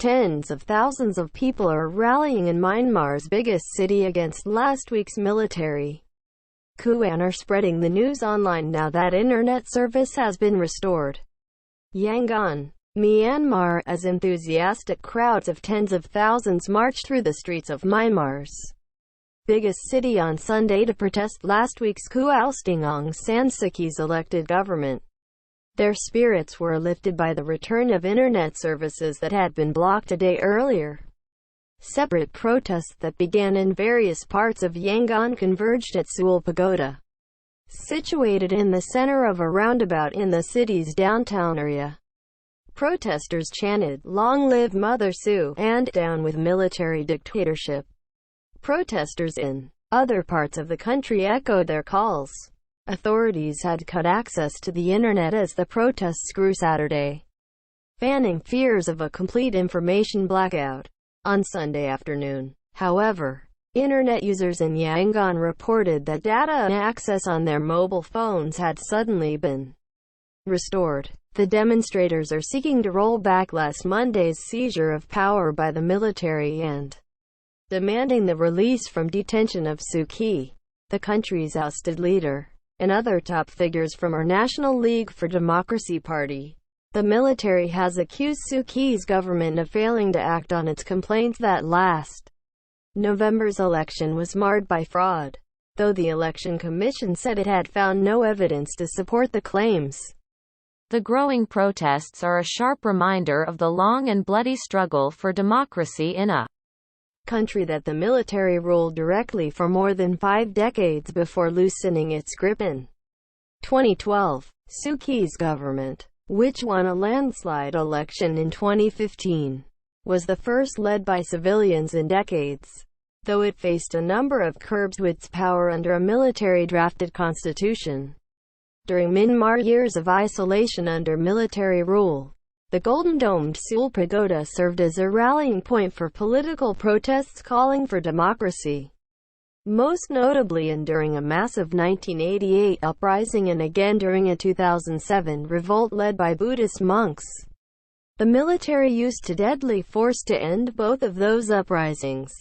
Tens of thousands of people are rallying in Myanmar's biggest city against last week's military coup and are spreading the news online now that internet service has been restored. Yangon, Myanmar, as enthusiastic crowds of tens of thousands marched through the streets of Myanmar's biggest city on Sunday to protest last week's coup ousting Aung San Suu Kyi's elected government. Their spirits were lifted by the return of internet services that had been blocked a day earlier. Separate protests that began in various parts of Yangon converged at Seoul Pagoda, situated in the center of a roundabout in the city's downtown area. Protesters chanted, "Long live Mother Sue," and "Down with military dictatorship." Protesters in other parts of the country echoed their calls. Authorities had cut access to the internet as the protests grew Saturday, fanning fears of a complete information blackout. On Sunday afternoon, however, internet users in Yangon reported that data and access on their mobile phones had suddenly been restored. The demonstrators are seeking to roll back last Monday's seizure of power by the military and demanding the release from detention of Suu Kyi, the country's ousted leader, and other top figures from our National League for Democracy party. The military has accused Suu Kyi's government of failing to act on its complaints that last November's election was marred by fraud, though the Election Commission said it had found no evidence to support the claims. The growing protests are a sharp reminder of the long and bloody struggle for democracy in a country that the military ruled directly for more than 5 decades before loosening its grip in 2012. Suu Kyi's government, which won a landslide election in 2015, was the first led by civilians in decades, though it faced a number of curbs to its power under a military-drafted constitution. During Myanmar years of isolation under military rule, the golden-domed Seoul Pagoda served as a rallying point for political protests calling for democracy, most notably during a massive 1988 uprising and again during a 2007 revolt led by Buddhist monks. The military used deadly force to end both of those uprisings,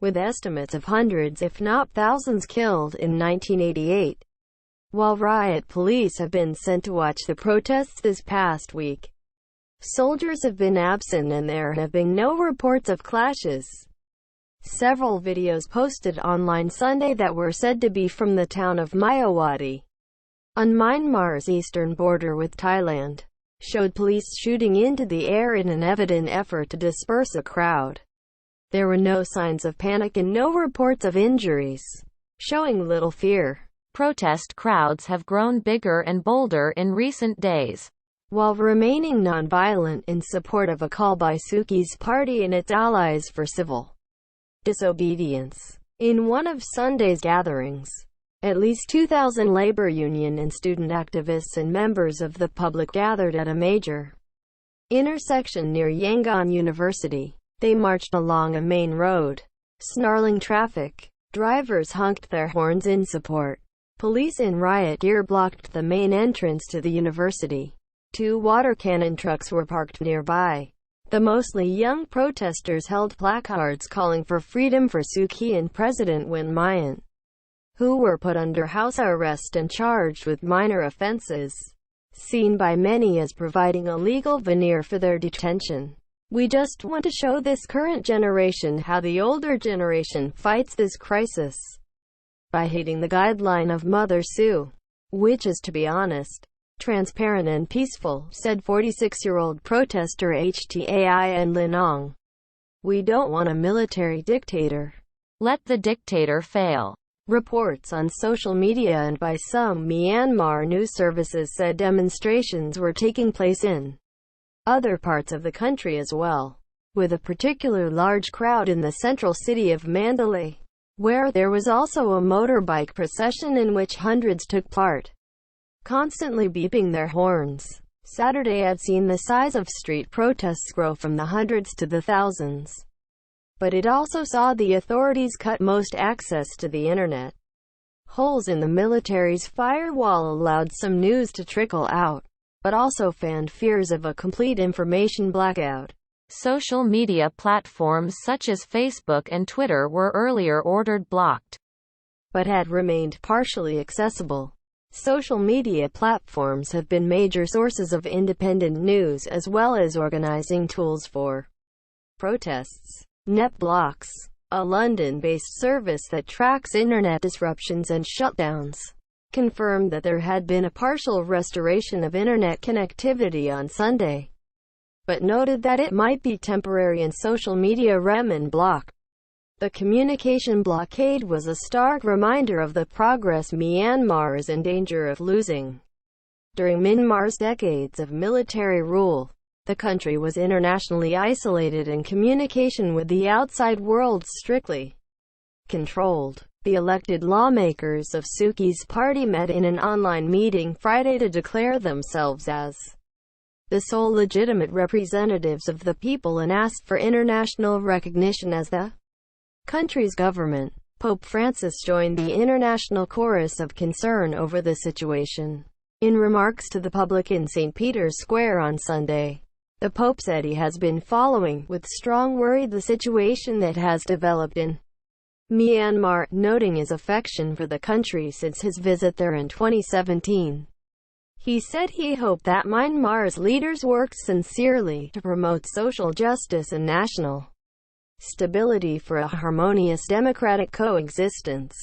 with estimates of hundreds if not thousands killed in 1988. While riot police have been sent to watch the protests this past week, soldiers have been absent and there have been no reports of clashes. Several videos posted online Sunday that were said to be from the town of Myawaddy, on Myanmar's eastern border with Thailand, showed police shooting into the air in an evident effort to disperse a crowd. There were no signs of panic and no reports of injuries, showing little fear. Protest crowds have grown bigger and bolder in recent days, while remaining nonviolent in support of a call by Suu Kyi's party and its allies for civil disobedience. In one of Sunday's gatherings, at least 2,000 labor union and student activists and members of the public gathered at a major intersection near Yangon University. They marched along a main road, snarling traffic. Drivers honked their horns in support. Police in riot gear blocked the main entrance to the university. 2 water cannon trucks were parked nearby. The mostly young protesters held placards calling for freedom for Suu Kyi and President Win Myint, who were put under house arrest and charged with minor offenses, seen by many as providing a legal veneer for their detention. "We just want to show this current generation how the older generation fights this crisis by hitting the guideline of Mother Sue, which is, to be honest, transparent and peaceful," said 46-year-old protester Htain Linong. "We don't want a military dictator. Let the dictator fail." Reports on social media and by some Myanmar news services said demonstrations were taking place in other parts of the country as well, with a particular large crowd in the central city of Mandalay, where there was also a motorbike procession in which hundreds took part, constantly beeping their horns. Saturday had seen the size of street protests grow from the hundreds to the thousands, but it also saw the authorities cut most access to the internet. Holes in the military's firewall allowed some news to trickle out, but also fanned fears of a complete information blackout. Social media platforms such as Facebook and Twitter were earlier ordered blocked, but had remained partially accessible. Social media platforms have been major sources of independent news as well as organizing tools for protests. NetBlocks, a London-based service that tracks internet disruptions and shutdowns, confirmed that there had been a partial restoration of internet connectivity on Sunday, but noted that it might be temporary and social media remain blocked. The communication blockade was a stark reminder of the progress Myanmar is in danger of losing. During Myanmar's decades of military rule, the country was internationally isolated and communication with the outside world strictly controlled. The elected lawmakers of Suu Kyi's party met in an online meeting Friday to declare themselves as the sole legitimate representatives of the people and asked for international recognition as the country's government. Pope Francis joined the international chorus of concern over the situation. In remarks to the public in St. Peter's Square on Sunday, the Pope said he has been following with strong worry the situation that has developed in Myanmar, noting his affection for the country since his visit there in 2017. He said he hoped that Myanmar's leaders worked sincerely to promote social justice and national stability for a harmonious democratic coexistence.